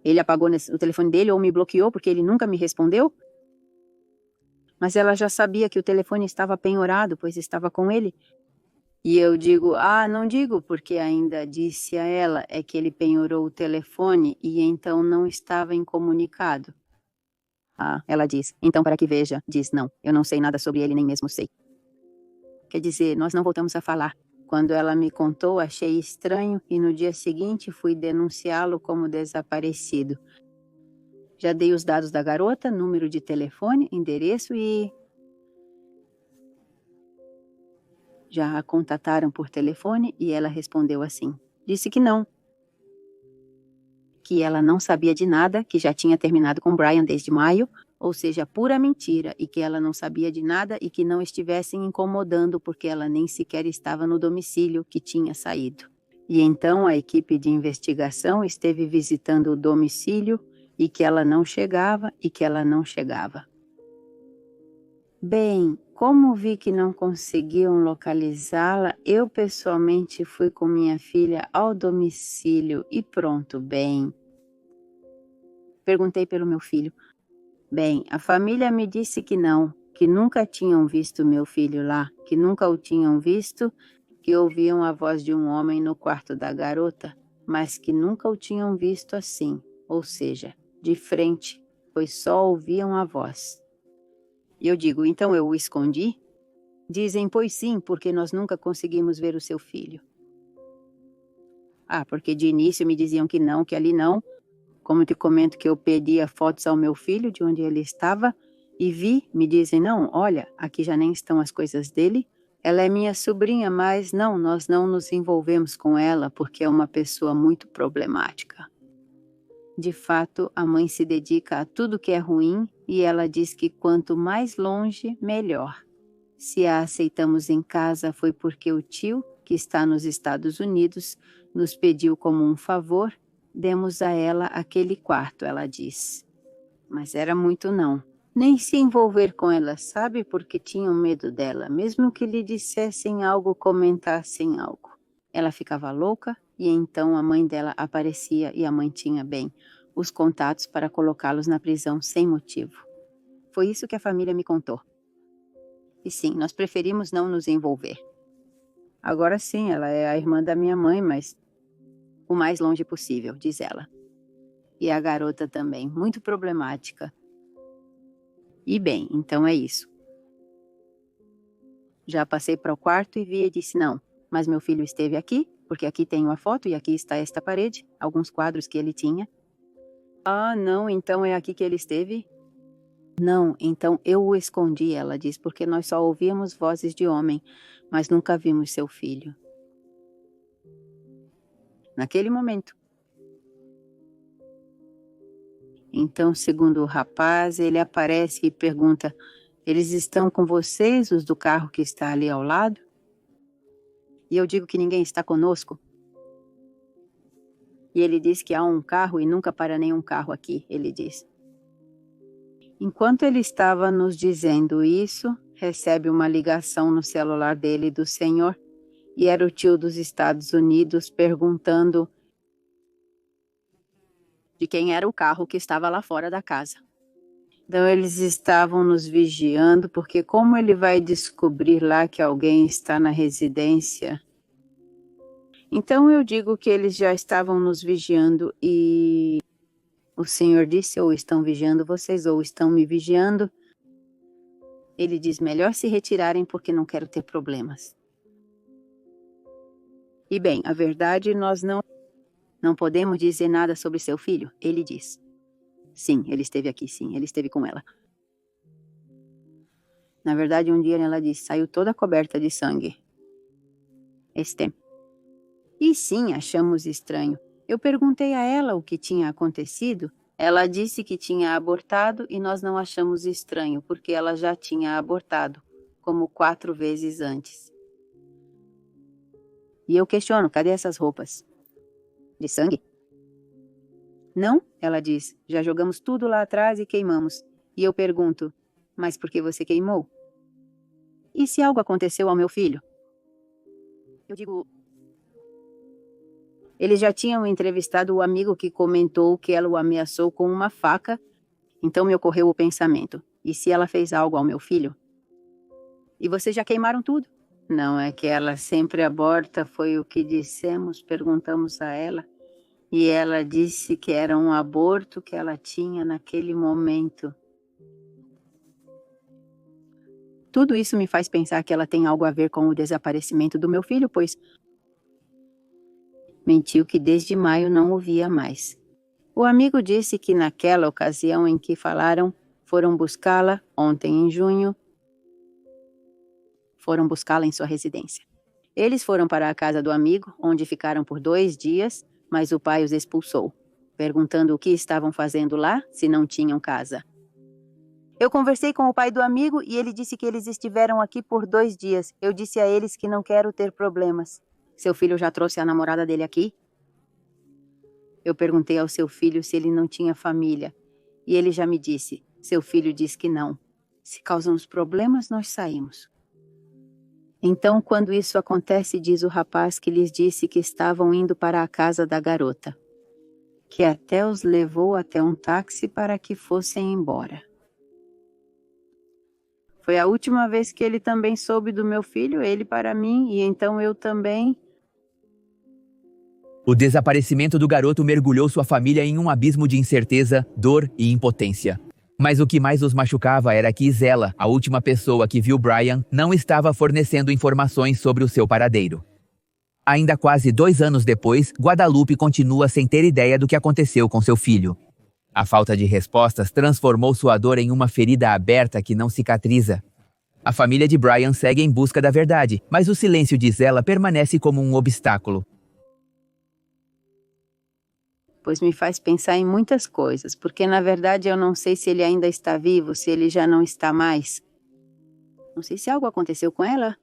ele apagou o telefone dele ou me bloqueou porque ele nunca me respondeu. Mas ela já sabia que o telefone estava penhorado, pois estava com ele. E eu digo, ah, não digo, porque ainda disse a ela, é que ele penhorou o telefone e então não estava incomunicado. Ah, ela diz, então para que veja, diz, não, eu não sei nada sobre ele, nem mesmo sei. Quer dizer, nós não voltamos a falar. Quando ela me contou, achei estranho e no dia seguinte fui denunciá-lo como desaparecido. Já dei os dados da garota, número de telefone, endereço e... Já a contataram por telefone e ela respondeu assim. Disse que não. Que ela não sabia de nada, que já tinha terminado com Brian desde maio, ou seja, pura mentira, e que ela não sabia de nada e que não estivessem incomodando porque ela nem sequer estava no domicílio que tinha saído. E então a equipe de investigação esteve visitando o domicílio e que ela não chegava e que ela não chegava. Bem, como vi que não conseguiam localizá-la, eu pessoalmente fui com minha filha ao domicílio e pronto, bem. Perguntei pelo meu filho. Bem, a família me disse que não, que nunca tinham visto meu filho lá, que nunca o tinham visto, que ouviam a voz de um homem no quarto da garota, mas que nunca o tinham visto assim, ou seja, de frente, pois só ouviam a voz. E eu digo, então eu o escondi? Dizem, pois sim, porque nós nunca conseguimos ver o seu filho. Ah, porque de início me diziam que não, que ali não. Como te comento que eu pedia fotos ao meu filho de onde ele estava e vi, me dizem, não, olha, aqui já nem estão as coisas dele. Ela é minha sobrinha, mas não, nós não nos envolvemos com ela porque é uma pessoa muito problemática. De fato, a mãe se dedica a tudo que é ruim e ela diz que quanto mais longe, melhor. Se a aceitamos em casa foi porque o tio, que está nos Estados Unidos, nos pediu como um favor, demos a ela aquele quarto, ela diz. Mas era muito não. Nem se envolver com ela, sabe, porque tinham medo dela, mesmo que lhe dissessem algo, comentassem algo. Ela ficava louca e então a mãe dela aparecia e a mãe tinha, bem, os contatos para colocá-los na prisão sem motivo. Foi isso que a família me contou. E sim, nós preferimos não nos envolver. Agora sim, ela é a irmã da minha mãe, mas o mais longe possível, diz ela. E a garota também, muito problemática. E bem, então é isso. Já passei para o quarto e vi e disse não, mas meu filho esteve aqui, porque aqui tenho a foto e aqui está esta parede, alguns quadros que ele tinha. Ah, não, então é aqui que ele esteve? Não, então eu o escondi, ela diz, porque nós só ouvíamos vozes de homem, mas nunca vimos seu filho. Naquele momento. Então, segundo o rapaz, ele aparece e pergunta, eles estão com vocês, os do carro que está ali ao lado? E eu digo que ninguém está conosco. E ele diz que há um carro e nunca para nenhum carro aqui, ele diz. Enquanto ele estava nos dizendo isso, recebe uma ligação no celular dele do senhor, e era o tio dos Estados Unidos perguntando de quem era o carro que estava lá fora da casa. Então eles estavam nos vigiando, porque como ele vai descobrir lá que alguém está na residência? Então eu digo que eles já estavam nos vigiando e o senhor disse, ou estão vigiando vocês, ou estão me vigiando. Ele diz, melhor se retirarem porque não quero ter problemas. E bem, a verdade, nós não Não podemos dizer nada sobre seu filho? Ele diz. Sim, ele esteve aqui, sim, ele esteve com ela. Na verdade, um dia ela disse, saiu toda coberta de sangue. E sim, achamos estranho. Eu perguntei a ela o que tinha acontecido. Ela disse que tinha abortado e nós não achamos estranho, porque ela já tinha abortado, como 4 vezes antes. E eu questiono, cadê essas roupas? De sangue? Não, ela diz, já jogamos tudo lá atrás e queimamos. E eu pergunto, mas por que você queimou? E se algo aconteceu ao meu filho? Eu digo... Eles já tinham entrevistado o amigo que comentou que ela o ameaçou com uma faca, então me ocorreu o pensamento, e se ela fez algo ao meu filho? E vocês já queimaram tudo? Não é que ela sempre aborta, foi o que dissemos, perguntamos a ela, e ela disse que era um aborto que ela tinha naquele momento. Tudo isso me faz pensar que ela tem algo a ver com o desaparecimento do meu filho, pois mentiu que desde maio não o via mais. O amigo disse que naquela ocasião em que falaram, foram buscá-la, ontem em junho, foram buscá-la em sua residência. Eles foram para a casa do amigo, onde ficaram por 2 dias, mas o pai os expulsou, perguntando o que estavam fazendo lá, se não tinham casa. Eu conversei com o pai do amigo e ele disse que eles estiveram aqui por 2 dias. Eu disse a eles que não quero ter problemas. Seu filho já trouxe a namorada dele aqui? Eu perguntei ao seu filho se ele não tinha família. E ele já me disse. Seu filho diz que não. Se causamos problemas, nós saímos. Então, quando isso acontece, diz o rapaz que lhes disse que estavam indo para a casa da garota, que até os levou até um táxi para que fossem embora. Foi a última vez que ele também soube do meu filho, ele para mim, e então eu também... O desaparecimento do garoto mergulhou sua família em um abismo de incerteza, dor e impotência. Mas o que mais os machucava era que Isela, a última pessoa que viu Brian, não estava fornecendo informações sobre o seu paradeiro. Ainda quase 2 anos depois, Guadalupe continua sem ter ideia do que aconteceu com seu filho. A falta de respostas transformou sua dor em uma ferida aberta que não cicatriza. A família de Brian segue em busca da verdade, mas o silêncio de Isela permanece como um obstáculo. Pois me faz pensar em muitas coisas, porque na verdade eu não sei se ele ainda está vivo, se ele já não está mais. Não sei se algo aconteceu com ela,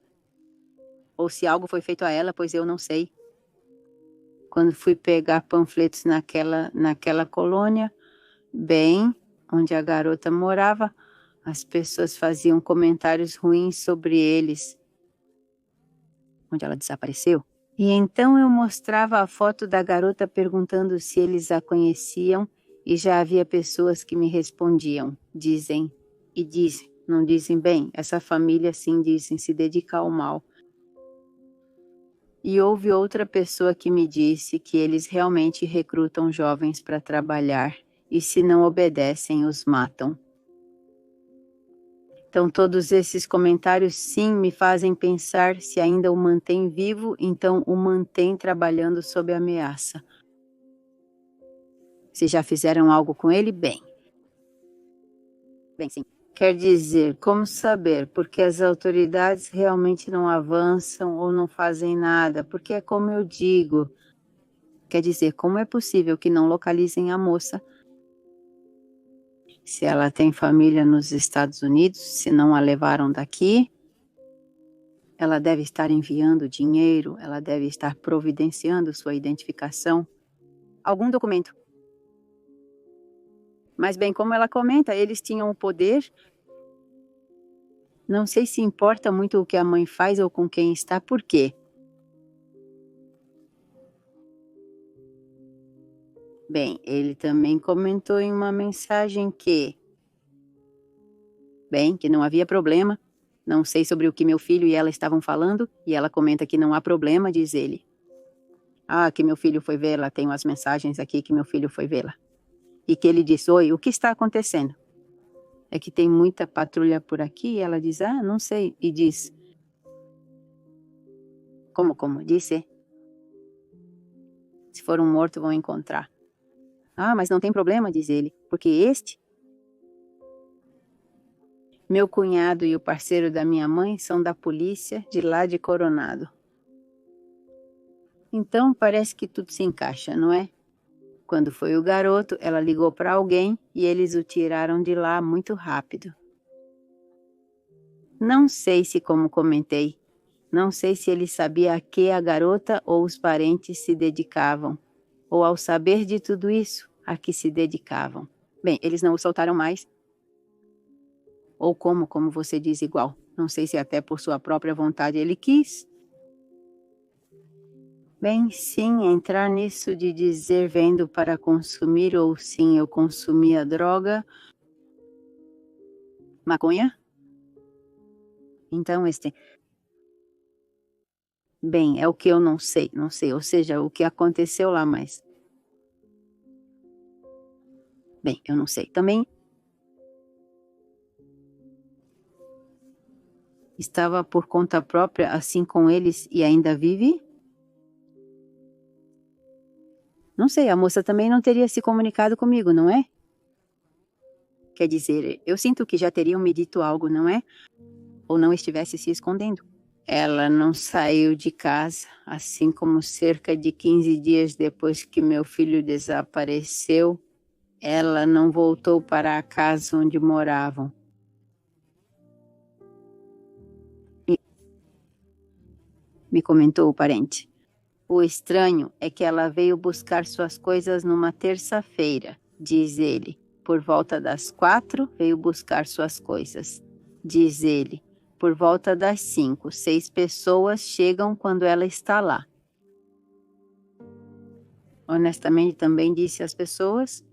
ou se algo foi feito a ela, pois eu não sei. Quando fui pegar panfletos naquela colônia, bem, onde a garota morava, as pessoas faziam comentários ruins sobre eles. Onde ela desapareceu. E então eu mostrava a foto da garota perguntando se eles a conheciam e já havia pessoas que me respondiam, dizem, não dizem bem, essa família sim dizem, se dedica ao mal. E houve outra pessoa que me disse que eles realmente recrutam jovens para trabalhar e se não obedecem os matam. Então, todos esses comentários, sim, me fazem pensar se ainda o mantém vivo, então o mantém trabalhando sob ameaça. Se já fizeram algo com ele, bem. Bem, sim. Quer dizer, como saber? Porque as autoridades realmente não avançam ou não fazem nada, porque é como eu digo. Quer dizer, como é possível que não localizem a moça? Se ela tem família nos Estados Unidos, se não a levaram daqui, ela deve estar enviando dinheiro, ela deve estar providenciando sua identificação, algum documento. Mas bem, como ela comenta, eles tinham o poder. Não sei se importa muito o que a mãe faz ou com quem está, por quê? Bem, ele também comentou em uma mensagem que não havia problema. Não sei sobre o que meu filho e ela estavam falando, e ela comenta que não há problema, diz ele. Ah, que meu filho foi vê-la, tenho as mensagens aqui que meu filho foi vê-la. E que ele disse, oi, o que está acontecendo? É que tem muita patrulha por aqui, e ela diz, ah, não sei, e diz, como, disse? Se for um morto, vão encontrar. Ah, mas não tem problema, diz ele, porque este, meu cunhado e o parceiro da minha mãe são da polícia de lá de Coronado. Então parece que tudo se encaixa, não é? Quando foi o garoto, ela ligou para alguém e eles o tiraram de lá muito rápido. Não sei se, como comentei, não sei se ele sabia a que a garota ou os parentes se dedicavam, ou ao saber de tudo isso, a que se dedicavam. Bem, eles não o soltaram mais. Ou como você diz, igual. Não sei se até por sua própria vontade ele quis. Bem, sim, entrar nisso de dizer vendo para consumir ou sim, eu consumia droga. Maconha? Então, Bem, é o que eu não sei, ou seja, o que aconteceu lá, mas... Bem, eu não sei. Também estava por conta própria, assim com eles, e ainda vive? Não sei, a moça também não teria se comunicado comigo, não é? Quer dizer, eu sinto que já teriam me dito algo, não é? Ou não estivesse se escondendo. Ela não saiu de casa, assim como cerca de 15 dias depois que meu filho desapareceu, ela não voltou para a casa onde moravam. Me comentou o parente. O estranho é que ela veio buscar suas coisas numa terça-feira, diz ele. Por volta das 4, veio buscar suas coisas, diz ele. Por volta das 5, 6 pessoas chegam quando ela está lá. Honestamente, também disse às pessoas,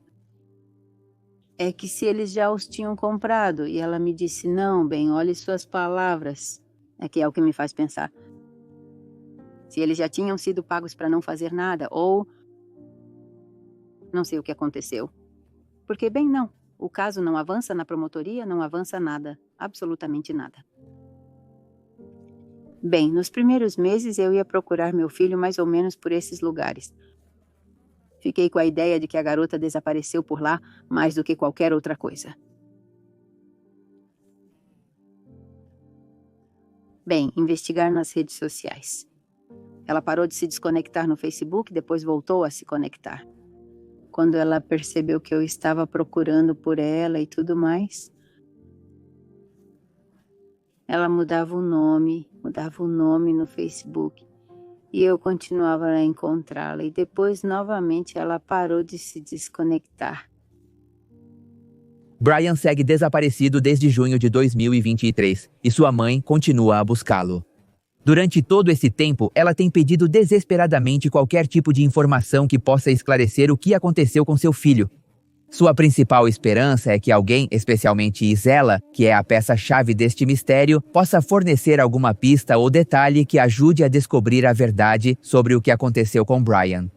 é que se eles já os tinham comprado, e ela me disse, não, bem, olhe suas palavras, é que é o que me faz pensar. Se eles já tinham sido pagos para não fazer nada, ou... Não sei o que aconteceu. Porque, bem, não. O caso não avança na promotoria, não avança nada. Absolutamente nada. Bem, nos primeiros meses eu ia procurar meu filho mais ou menos por esses lugares. Fiquei com a ideia de que a garota desapareceu por lá mais do que qualquer outra coisa. Bem, investigar nas redes sociais. Ela parou de se desconectar no Facebook, depois voltou a se conectar. Quando ela percebeu que eu estava procurando por ela e tudo mais, ela mudava o nome no Facebook. E eu continuava a encontrá-la. E depois, novamente, ela parou de se desconectar. Brian segue desaparecido desde junho de 2023 e sua mãe continua a buscá-lo. Durante todo esse tempo, ela tem pedido desesperadamente qualquer tipo de informação que possa esclarecer o que aconteceu com seu filho. Sua principal esperança é que alguém, especialmente Isela, que é a peça-chave deste mistério, possa fornecer alguma pista ou detalhe que ajude a descobrir a verdade sobre o que aconteceu com Brian.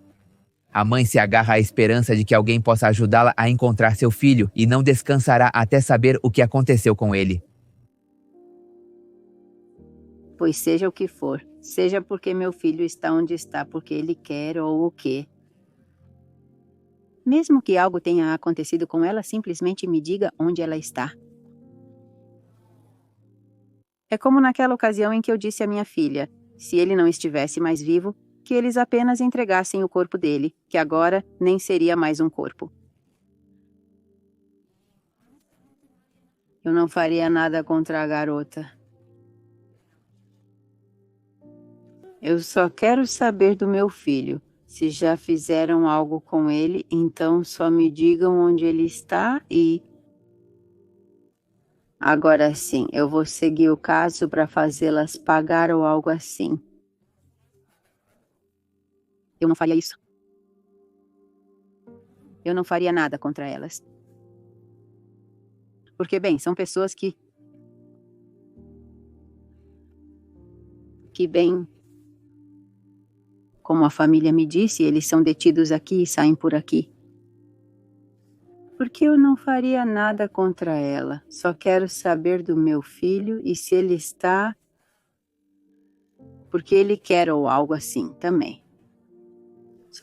A mãe se agarra à esperança de que alguém possa ajudá-la a encontrar seu filho e não descansará até saber o que aconteceu com ele. Pois seja o que for, seja porque meu filho está onde está porque ele quer ou o quê. Mesmo que algo tenha acontecido com ela, simplesmente me diga onde ela está. É como naquela ocasião em que eu disse à minha filha, se ele não estivesse mais vivo, que eles apenas entregassem o corpo dele, que agora nem seria mais um corpo. Eu não faria nada contra a garota. Eu só quero saber do meu filho. Se já fizeram algo com ele, então só me digam onde ele está e... Agora sim, eu vou seguir o caso para fazê-las pagar ou algo assim. Eu não faria isso. Eu não faria nada contra elas. Porque, bem, são pessoas que bem, como a família me disse, eles são detidos aqui e saem por aqui. Porque eu não faria nada contra ela. Só quero saber do meu filho e se ele está... Porque ele quer ou algo assim também.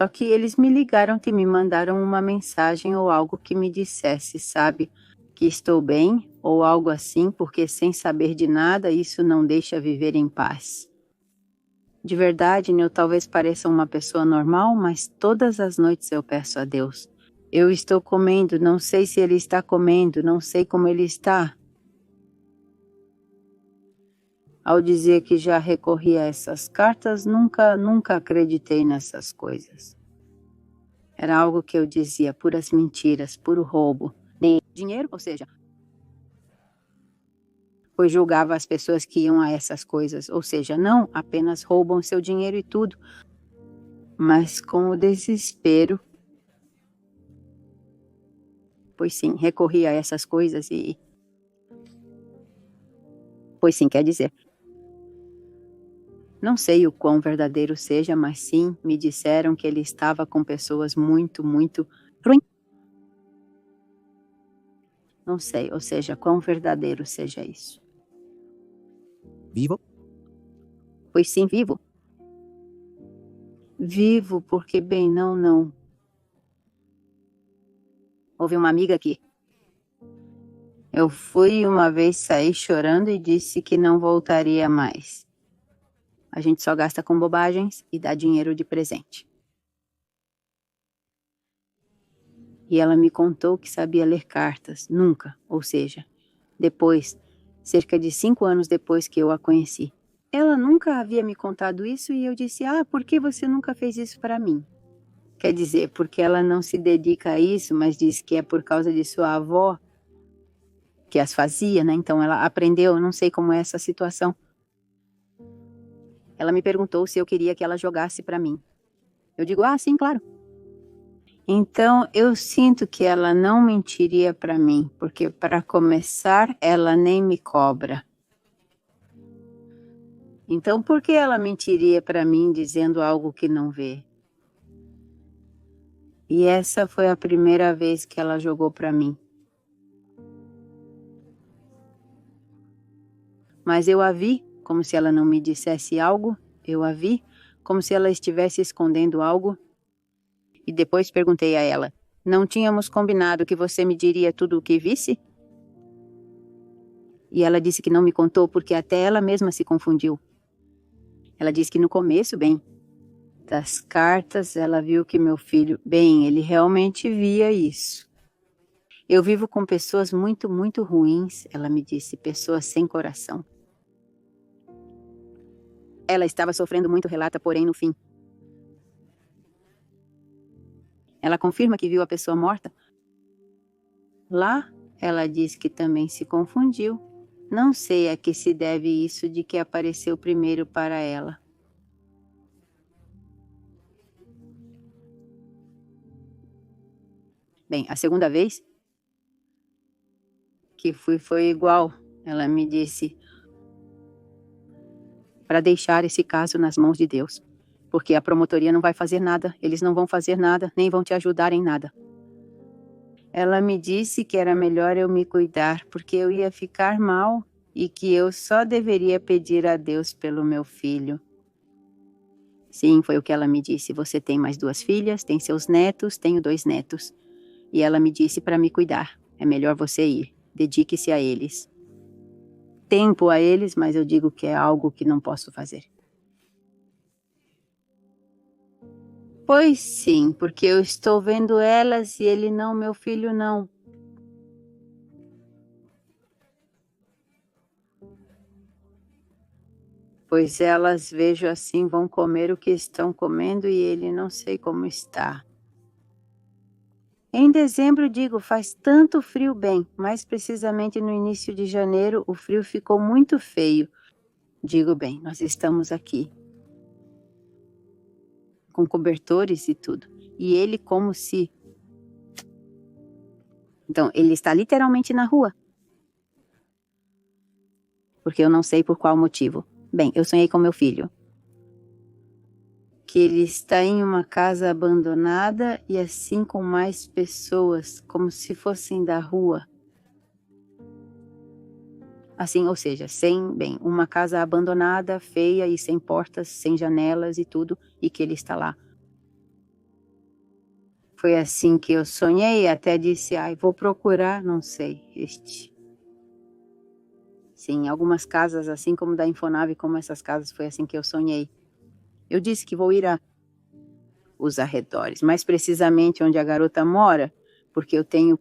Só que eles me ligaram que me mandaram uma mensagem ou algo que me dissesse, sabe, que estou bem ou algo assim, porque sem saber de nada isso não deixa viver em paz. De verdade, eu talvez pareça uma pessoa normal, mas todas as noites eu peço a Deus. Eu estou comendo, não sei se ele está comendo, não sei como ele está. Ao dizer que já recorri a essas cartas, nunca acreditei nessas coisas. Era algo que eu dizia, puras mentiras, puro roubo. Nem dinheiro, ou seja, pois julgava as pessoas que iam a essas coisas, ou seja, não apenas roubam seu dinheiro e tudo, mas com o desespero. Pois sim, recorri a essas coisas e... Pois sim, quer dizer... Não sei o quão verdadeiro seja, mas sim, me disseram que ele estava com pessoas muito ruins. Não sei, ou seja, quão verdadeiro seja isso. Vivo? Pois sim, vivo. Vivo porque, bem, não. Houve uma amiga aqui. Eu fui uma vez sair chorando e disse que não voltaria mais. A gente só gasta com bobagens e dá dinheiro de presente. E ela me contou que sabia ler cartas, nunca, ou seja, depois, cerca de 5 anos depois que eu a conheci. Ela nunca havia me contado isso e eu disse, por que você nunca fez isso para mim? Quer dizer, porque ela não se dedica a isso, mas diz que é por causa de sua avó que as fazia, né? Então ela aprendeu, não sei como é essa situação. Ela me perguntou se eu queria que ela jogasse para mim. Eu digo, sim, claro. Então eu sinto que ela não mentiria para mim, porque para começar, ela nem me cobra. Então por que ela mentiria para mim dizendo algo que não vê? E essa foi a primeira vez que ela jogou para mim. Mas eu a vi como se ela não me dissesse algo, eu a vi como se ela estivesse escondendo algo. E depois perguntei a ela, não tínhamos combinado que você me diria tudo o que visse? E ela disse que não me contou porque até ela mesma se confundiu. Ela disse que no começo, das cartas, ela viu que meu filho, ele realmente via isso. Eu vivo com pessoas muito ruins, ela me disse, pessoas sem coração. Ela estava sofrendo muito, relata, porém, no fim. Ela confirma que viu a pessoa morta. Lá, ela diz que também se confundiu. Não sei a que se deve isso de que apareceu primeiro para ela. A segunda vez que fui foi igual. Ela me disse para deixar esse caso nas mãos de Deus, porque a promotoria não vai fazer nada, eles não vão fazer nada, nem vão te ajudar em nada. Ela me disse que era melhor eu me cuidar, porque eu ia ficar mal e que eu só deveria pedir a Deus pelo meu filho. Sim, foi o que ela me disse. Você tem mais 2 filhas, tem seus netos, tenho 2 netos. E ela me disse para me cuidar. É melhor você ir. Dedique-se a eles. Tempo a eles, mas eu digo que é algo que não posso fazer. Pois sim, porque eu estou vendo elas e ele não, meu filho não. Pois elas, vejo assim, vão comer o que estão comendo e ele não sei como está. Em dezembro, digo, faz tanto frio, mais precisamente no início de janeiro, o frio ficou muito feio. Digo, nós estamos aqui, com cobertores e tudo. E ele como se... Então, ele está literalmente na rua. Porque eu não sei por qual motivo. Eu sonhei com meu filho. Que ele está em uma casa abandonada e assim com mais pessoas, como se fossem da rua. Assim, ou seja, uma casa abandonada, feia e sem portas, sem janelas e tudo, e que ele está lá. Foi assim que eu sonhei, até disse, vou procurar, não sei, Sim, algumas casas, assim como da Infonave, como essas casas, foi assim que eu sonhei. Eu disse que vou ir os arredores, mais precisamente onde a garota mora, porque eu tenho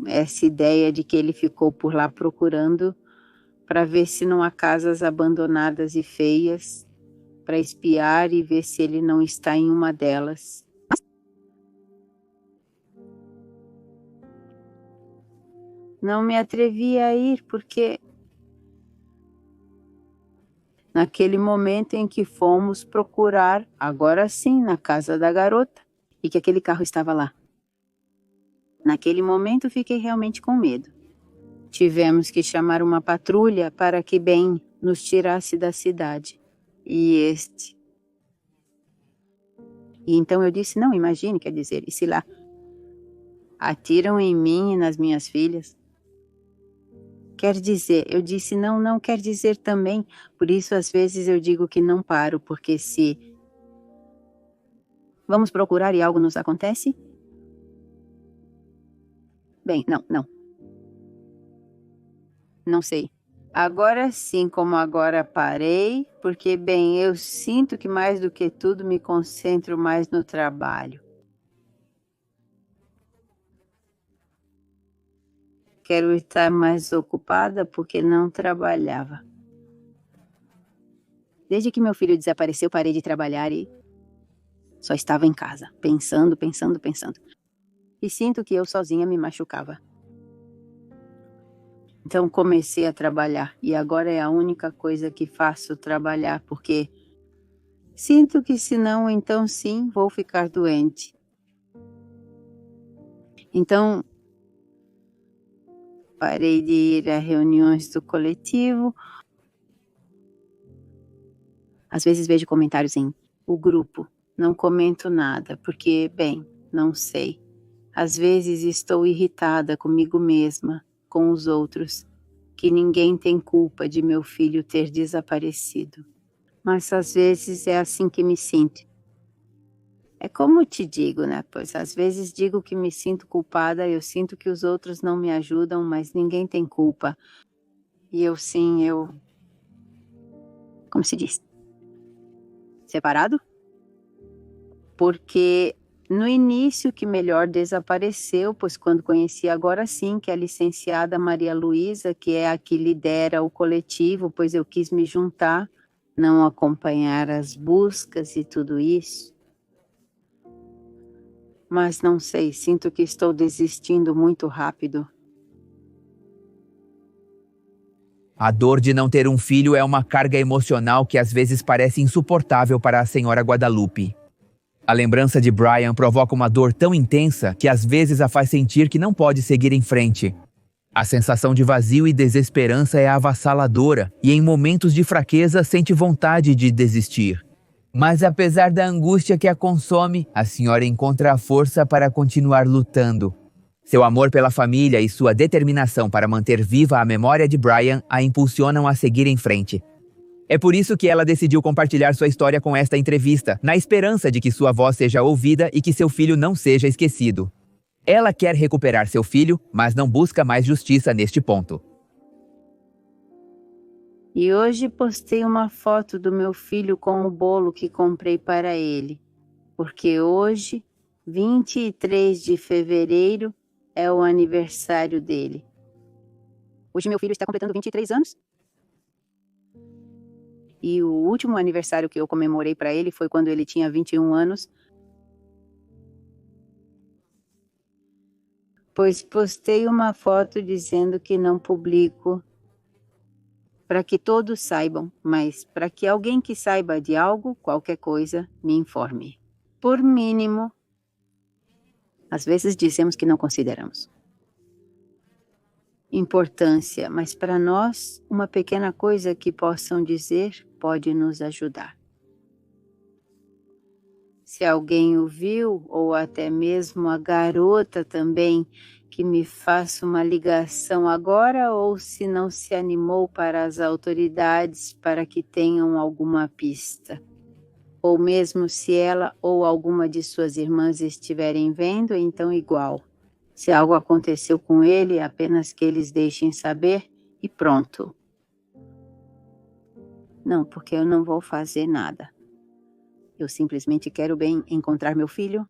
essa ideia de que ele ficou por lá procurando para ver se não há casas abandonadas e feias, para espiar e ver se ele não está em uma delas. Não me atrevi a ir porque naquele momento em que fomos procurar, agora sim, na casa da garota, e que aquele carro estava lá. Naquele momento fiquei realmente com medo. Tivemos que chamar uma patrulha para que bem nos tirasse da cidade. E então eu disse, não, imagine, quer dizer, e se lá atiram em mim e nas minhas filhas? Quer dizer, eu disse, não quer dizer também, por isso às vezes eu digo que não paro, porque se vamos procurar e algo nos acontece? Bem, não sei. Agora sim, como agora parei, porque bem, eu sinto que mais do que tudo me concentro mais no trabalho. Quero estar mais ocupada porque não trabalhava. Desde que meu filho desapareceu, parei de trabalhar e só estava em casa, pensando. E sinto que eu sozinha me machucava. Então comecei a trabalhar e agora é a única coisa que faço, trabalhar, porque sinto que senão, então sim, vou ficar doente. Então, parei de ir a reuniões do coletivo. Às vezes vejo comentários em o grupo. Não comento nada, porque, bem, não sei. Às vezes estou irritada comigo mesma, com os outros, que ninguém tem culpa de meu filho ter desaparecido. Mas às vezes é assim que me sinto. É como te digo, né? Pois às vezes digo que me sinto culpada, eu sinto que os outros não me ajudam, mas ninguém tem culpa. E eu como se diz? Separado? Porque no início que melhor desapareceu, pois quando conheci agora sim que é a licenciada Maria Luísa, que é a que lidera o coletivo, pois eu quis me juntar, não acompanhar as buscas e tudo isso. Mas não sei, sinto que estou desistindo muito rápido. A dor de não ter um filho é uma carga emocional que às vezes parece insuportável para a senhora Guadalupe. A lembrança de Brian provoca uma dor tão intensa que às vezes a faz sentir que não pode seguir em frente. A sensação de vazio e desesperança é avassaladora e em momentos de fraqueza sente vontade de desistir. Mas apesar da angústia que a consome, a senhora encontra a força para continuar lutando. Seu amor pela família e sua determinação para manter viva a memória de Brian a impulsionam a seguir em frente. É por isso que ela decidiu compartilhar sua história com esta entrevista, na esperança de que sua voz seja ouvida e que seu filho não seja esquecido. Ela quer recuperar seu filho, mas não busca mais justiça neste ponto. E hoje postei uma foto do meu filho com o bolo que comprei para ele, porque hoje, 23 de fevereiro, é o aniversário dele. Hoje meu filho está completando 23 anos. E o último aniversário que eu comemorei para ele foi quando ele tinha 21 anos. Pois postei uma foto dizendo que não publico para que todos saibam, mas para que alguém que saiba de algo, qualquer coisa, me informe. Por mínimo, às vezes dizemos que não consideramos importância, mas para nós, uma pequena coisa que possam dizer pode nos ajudar. Se alguém o viu, ou até mesmo a garota também, que me faça uma ligação agora, ou se não se animou para as autoridades para que tenham alguma pista. Ou mesmo se ela ou alguma de suas irmãs estiverem vendo, então igual. Se algo aconteceu com ele, apenas que eles deixem saber e pronto. Não, porque eu não vou fazer nada. Eu simplesmente quero bem encontrar meu filho